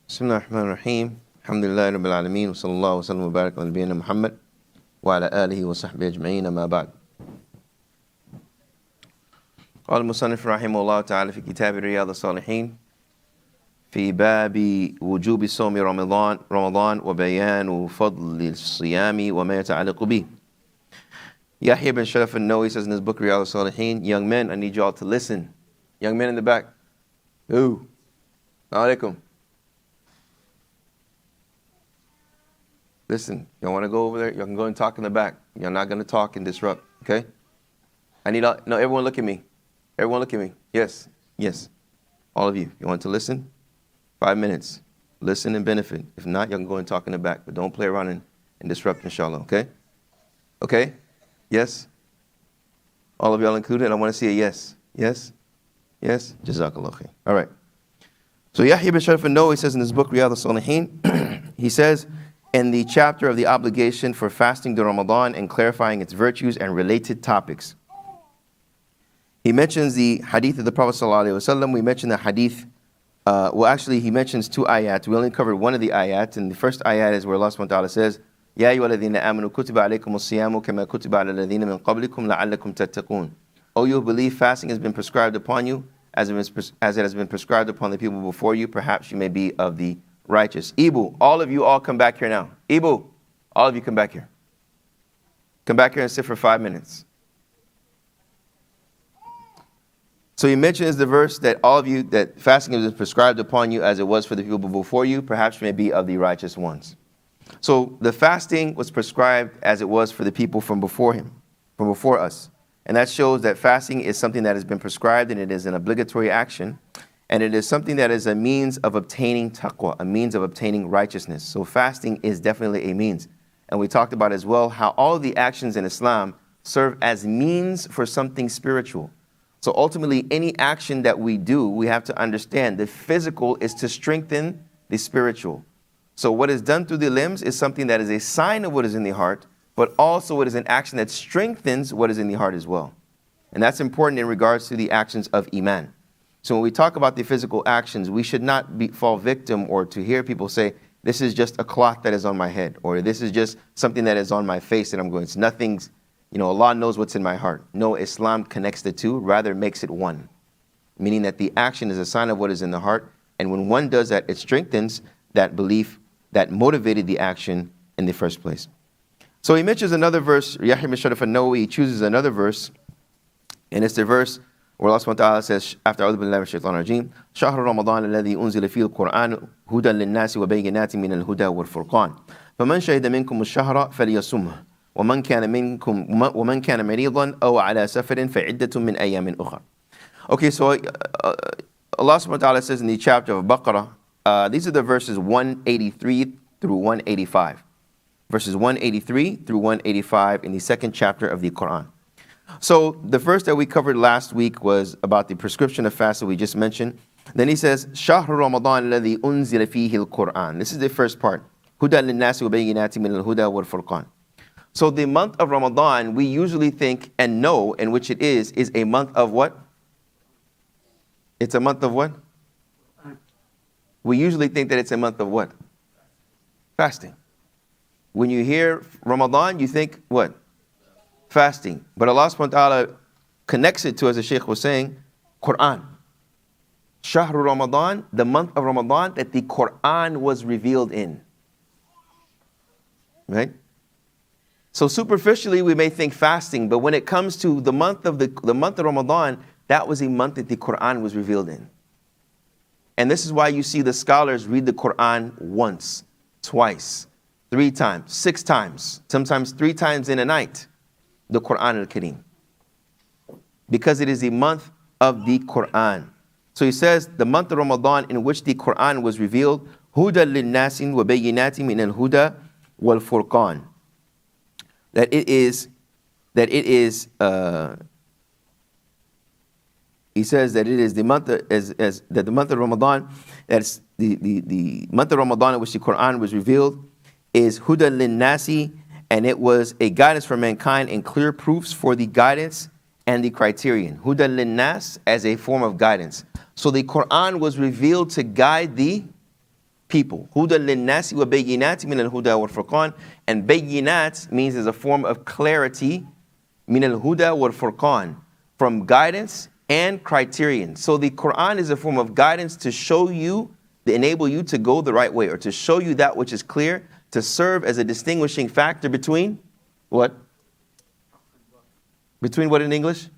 بسم الله الرحمن الرحيم الحمد لله رب العالمين وصلى الله وسلم وبارك على نبينا محمد وعلى آله وصحبه أجمعين ما بعد. قال المصنف رحمه الله تعالى في كتاب رياض الصالحين في باب وجوب صوم رمضان وبيان فضل الصيام وما يتعلق به. Yahya bin Sharaf al-Nawawi says in his book Riyadh al-Salihin, young men, I need you all to listen. Young men in the back. Ooh. Alaikum. Listen, y'all want to go over there? Y'all can go and talk in the back. You're not going to talk and disrupt, okay? No, everyone look at me. Everyone look at me. Yes, yes. All of you. You want to listen? 5 minutes. Listen and benefit. If not, y'all can go and talk in the back. But don't play around and disrupt, inshallah, okay? Okay? Yes? All of y'all included? I want to see a yes. Yes? Yes? Jazakallah khair. All right. So Yahya bin Sharaf al-Nawawi says in his book Riyadh al-Salihin, he says, in the chapter of the obligation for fasting during Ramadan and clarifying its virtues and related topics, he mentions the hadith of the Prophet ﷺ. We mentioned the hadith, he mentions two ayat. We only covered one of the ayat, and the first ayat is where Allah subhanahu wa ta'ala says, Ya ayyuhalladhina amanu kutiba alaykumus siyamu kama kutiba ala alladhina min qablikum la'allakum tattaqun. O you who believe, fasting has been prescribed upon you as it has been prescribed upon the people before you. Perhaps you may be of the righteous. Ibu, all of you all come back here now. Ibu, all of you come back here. Come back here and sit for 5 minutes. So he mentions the verse that all of you, that fasting is prescribed upon you as it was for the people before you, perhaps you may be of the righteous ones. So the fasting was prescribed as it was for the people from before him, from before us. And that shows that fasting is something that has been prescribed and it is an obligatory action. And it is something that is a means of obtaining taqwa, a means of obtaining righteousness. So fasting is definitely a means. And we talked about as well how all of the actions in Islam serve as means for something spiritual. So ultimately, any action that we do, we have to understand the physical is to strengthen the spiritual. So what is done through the limbs is something that is a sign of what is in the heart, but also it is an action that strengthens what is in the heart as well. And that's important in regards to the actions of Iman. So when we talk about the physical actions, we should not fall victim or to hear people say, this is just a cloth that is on my head, or this is just something that is on my face that I'm going, it's nothing's, Allah knows what's in my heart. No, Islam connects the two, rather makes it one. Meaning that the action is a sign of what is in the heart, and when one does that, it strengthens that belief that motivated the action in the first place. So he mentions another verse, Yahya bin Sharaf al-Nawawi, he chooses another verse, and it's the verse where Allah subhanahu wa ta'ala says, after أعوذ بالله من الشيطان الرجيم, شهر رمضان الذي أنزل فيه القرآن هدى للناس وبينات من الهدى والفرقان فمن شهد منكم الشهر فليصمه ومن كان مريضا أو على سفر فعدة من أيام أخرى. Okay, so Allah subhanahu wa ta'ala says in the chapter of Baqarah, these are the verses 183 through 185. Verses 183 through 185 in the second chapter of the Quran. So the verse that we covered last week was about the prescription of fast that we just mentioned. Then he says, شهر رمضان الذي أنزل فيه القرآن. This is the first part. هدى للناس وبينات من الهدى والفرقان. So the month of Ramadan, we usually think and know in which it is a month of what? It's a month of what? We usually think that it's a month of what? Fasting. When you hear Ramadan, you think what? Fasting. But Allah subhanahu wa ta'ala connects it to, as the Shaykh was saying, Quran. Shahr Ramadan, the month of Ramadan that the Quran was revealed in. Right? So superficially we may think fasting, but when it comes to the month of Ramadan, that was a month that the Quran was revealed in. And this is why you see the scholars read the Quran once, twice, 3 times, 6 times, sometimes 3 times in a night. The Quran al-Kareem, because it is the month of the Quran. So he says the month of Ramadan in which the Quran was revealed, huda lin-nasin wa bayyinatin min al-huda wal furqan. That it is he says that it is the month that the month of Ramadan, that's the month of Ramadan in which the Quran was revealed, is huda lin-nasi, and it was a guidance for mankind and clear proofs for the guidance and the criterion. Hudan lin-nas as a form of guidance. So the Quran was revealed to guide the people. Hudan linnasi wa bayyinati min al-huda wal furqan. And bayyinat means is a form of clarity, min al-huda wal furqan, from guidance and criterion. So the Quran is a form of guidance to show you, to enable you to go the right way, or to show you that which is clear, to serve as a distinguishing factor between what? Between what in English?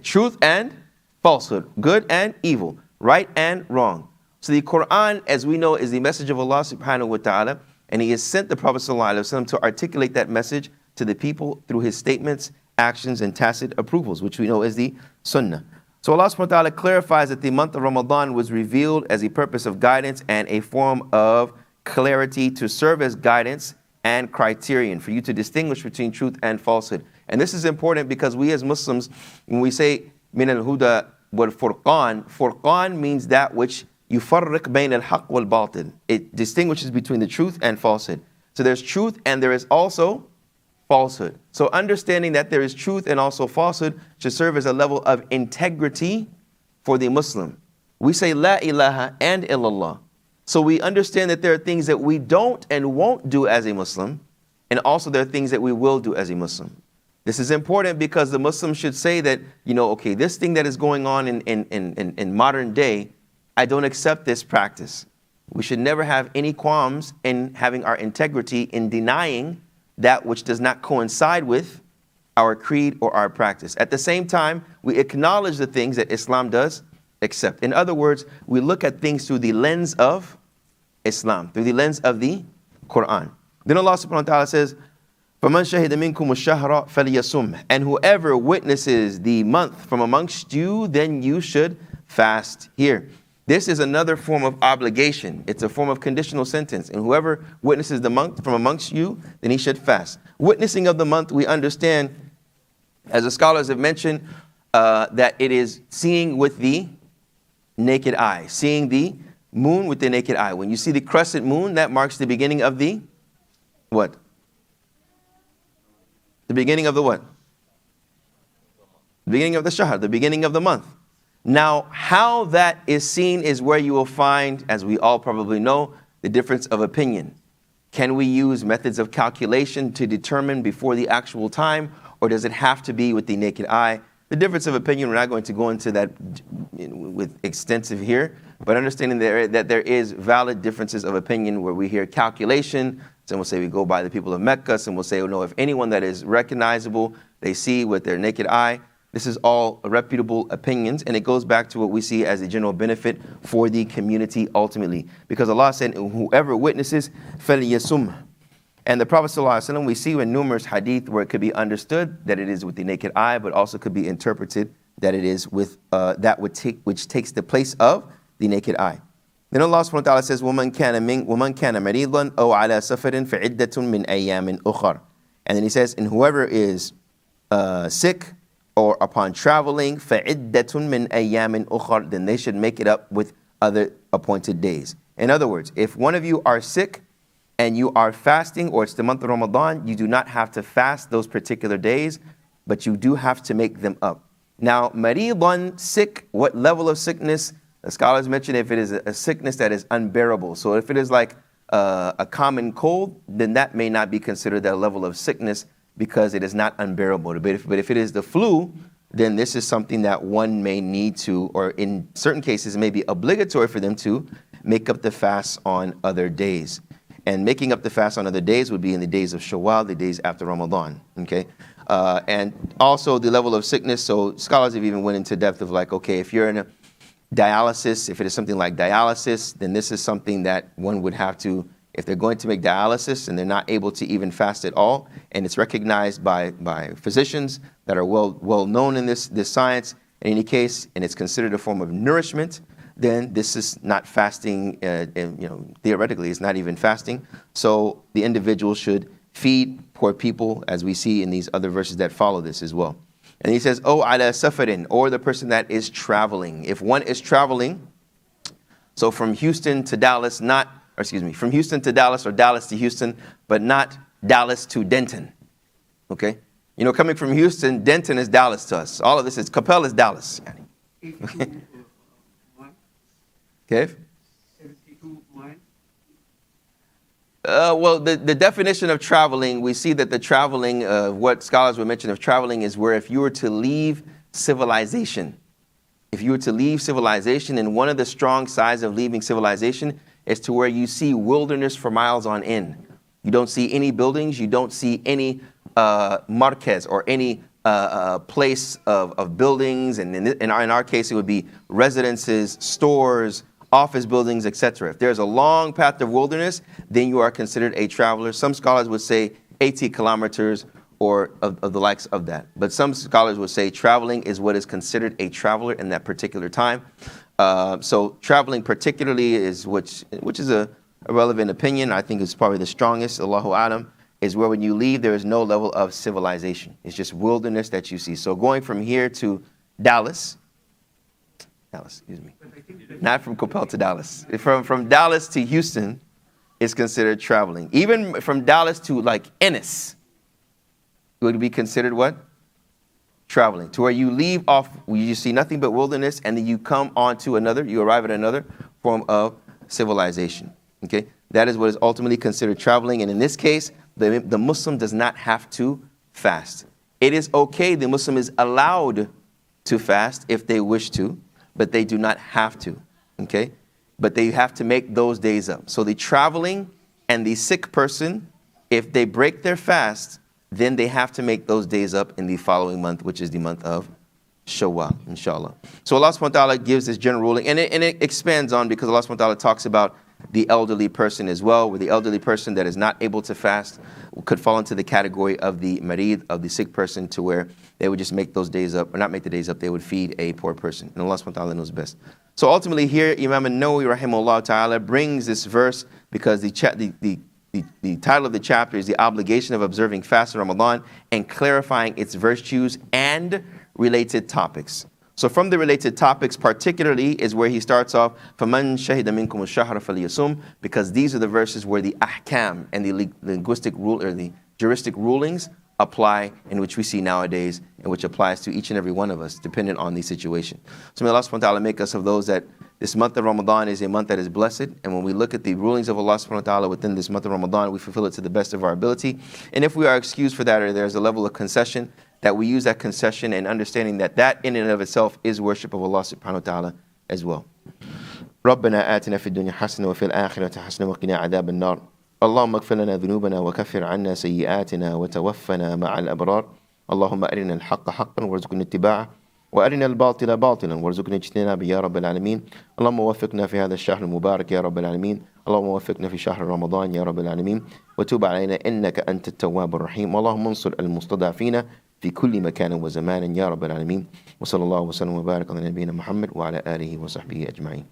Truth and falsehood, good and evil, right and wrong. So the Quran, as we know, is the message of Allah subhanahu wa ta'ala, and He has sent the Prophet sallallahu alaihi wasallam to articulate that message to the people through his statements, actions, and tacit approvals, which we know is the Sunnah. So Allah subhanahu wa ta'ala clarifies that the month of Ramadan was revealed as a purpose of guidance and a form of clarity to serve as guidance and criterion for you to distinguish between truth and falsehood. And this is important because we as Muslims, when we say min al-huda wal furqan, furqan means that which yufarriq bayn al-haq wal batil. It distinguishes between the truth and falsehood. So there's truth and there is also falsehood. So understanding that there is truth and also falsehood should serve as a level of integrity for the Muslim. We say la ilaha and illallah. So we understand that there are things that we don't and won't do as a Muslim, and also there are things that we will do as a Muslim. This is important because the Muslim should say that, okay, this thing that is going on in modern day, I don't accept this practice. We should never have any qualms in having our integrity in denying that which does not coincide with our creed or our practice. At the same time, we acknowledge the things that Islam does accept. In other words, we look at things through the lens of Islam, through the lens of the Quran. Then Allah subhanahu wa ta'ala says, فَمَنْ شَهِدَ مِنْكُمُ الشَّهْرَ فَلْيَصُمْ. And whoever witnesses the month from amongst you, then you should fast. Here, this is another form of obligation. It's a form of conditional sentence. And whoever witnesses the month from amongst you, then he should fast. Witnessing of the month, we understand, as the scholars have mentioned, that it is seeing with the naked eye. Seeing the moon with the naked eye. When you see the crescent moon, that marks the beginning of the what? The beginning of the what? The beginning of the shahr, the beginning of the month. Now, how that is seen is where you will find, as we all probably know, the difference of opinion. Can we use methods of calculation to determine before the actual time, or does it have to be with the naked eye? The difference of opinion, we're not going to go into that with extensive here, but understanding that there is valid differences of opinion where we hear calculation. Some will say we go by the people of Mecca. Some will say, oh no, if anyone that is recognizable, they see with their naked eye. This is all reputable opinions, and it goes back to what we see as a general benefit for the community ultimately. Because Allah said, whoever witnesses, فَلْيَسُمْ. And the Prophet ﷺ, we see in numerous hadith where it could be understood that it is with the naked eye, but also could be interpreted that it is with that which takes the place of the naked eye. Then Allah subhanahu wa ta'ala says, وَمَنْ كَانَ مَرِيضًا أَوْ عَلَى سَفَرٍ فَعِدَّةٌ مِّنْ أَيَّامٍ أُخَرٍ. And then he says, and whoever is sick or upon traveling, فَعِدَّةٌ مِّنْ أَيَّامٍ أُخَرٍ, then they should make it up with other appointed days. In other words, if one of you are sick and you are fasting, or it's the month of Ramadan, you do not have to fast those particular days, but you do have to make them up. Now, maridan, sick, what level of sickness? The scholars mention if it is a sickness that is unbearable. So if it is like a common cold, then that may not be considered that level of sickness because it is not unbearable. But if it is the flu, then this is something that one may need to, or in certain cases, it may be obligatory for them to make up the fast on other days. And making up the fast on other days would be in the days of Shawwal, the days after Ramadan, okay? And also the level of sickness, so scholars have even went into depth of like, okay, if you're in a dialysis, if it is something like dialysis, then this is something that one would have to, if they're going to make dialysis and they're not able to even fast at all, and it's recognized by physicians that are well known in this science, in any case, and it's considered a form of nourishment, then this is not fasting, theoretically it's not even fasting. So the individual should feed poor people, as we see in these other verses that follow this as well. And he says, oh, ala safarin, or the person that is traveling. If one is traveling, so from Houston to Dallas, from Houston to Dallas or Dallas to Houston, but not Dallas to Denton, okay? Coming from Houston, Denton is Dallas to us. All of this is, Coppell is Dallas. Okay? Okay? 72 miles. Well, the definition of traveling, we see that the traveling, what scholars would mention of traveling is where if you were to leave civilization, if you were to leave civilization, and one of the strong sides of leaving civilization is to where you see wilderness for miles on end. You don't see any buildings, you don't see any marquez or any place of buildings, and in our case it would be residences, stores, office buildings, etc. If there's a long path of wilderness, then you are considered a traveler. Some scholars would say 80 kilometers or of the likes of that. But some scholars would say traveling is what is considered a traveler in that particular time. So traveling particularly is, which is a relevant opinion, I think it's probably the strongest, Allahu Alam, is where when you leave there is no level of civilization. It's just wilderness that you see. So going from here to Dallas, excuse me, not from Coppell to Dallas. From Dallas to Houston is considered traveling. Even from Dallas to like Ennis would be considered what? Traveling. To where you leave off, you see nothing but wilderness, and then you come on to another, you arrive at another form of civilization. Okay? That is what is ultimately considered traveling. And in this case, the Muslim does not have to fast. It is okay, the Muslim is allowed to fast if they wish to, but they do not have to. Okay? But they have to make those days up. So the traveling and the sick person, if they break their fast, then they have to make those days up in the following month, which is the month of Shawwal, inshallah. So Allah subhanahu wa ta'ala gives this general ruling, and it expands on, because Allah subhanahu wa ta'ala talks about the elderly person as well, where the elderly person that is not able to fast could fall into the category of the marid, of the sick person, to where they would just make those days up, or not make the days up, they would feed a poor person. And Allah subhanahu wa ta'ala knows best. So ultimately here, Imam an-Nawawi rahimahullah ta'ala brings this verse because the title of the chapter is the obligation of observing fast in Ramadan and clarifying its virtues and related topics. So from the related topics particularly is where he starts off, فَمَنْ شَهِدَ مِنْكُمُ الشَّهْرَ فَلْيَصُمْ, because these are the verses where the ahkam and the linguistic rule, or the juristic rulings apply, in which we see nowadays, and which applies to each and every one of us, dependent on the situation. So may Allah subhanahu wa ta'ala make us of those that this month of Ramadan is a month that is blessed, and when we look at the rulings of Allah subhanahu wa ta'ala within this month of Ramadan, we fulfill it to the best of our ability. And if we are excused for that, or there's a level of concession, that we use that concession and understanding that that in and of itself is worship of Allah subhanahu wa ta'ala as well. ربنا آتنا في الدنيا حسنة وفي الآخرة حسنة وقنا عذاب النار اللهم اغفر لنا ذنوبنا وكفر عنا سيئاتنا وتوفنا مع الأبرار اللهم أرنا الحق حقا وارزقنا اتباعه وأرنا الباطل باطلا وارزقنا اجتنابه يا رب العالمين اللهم وفقنا في هذا الشهر المبارك يا رب العالمين اللهم وفقنا في شهر رمضان يا رب العالمين وتوب علينا إنك أنت التواب الرحيم اللهم انصر المستضعفين في كل مكان وزمان يا رب العالمين وصلى الله وسلم وبارك على نبينا محمد وعلى آله وصحبه أجمعين.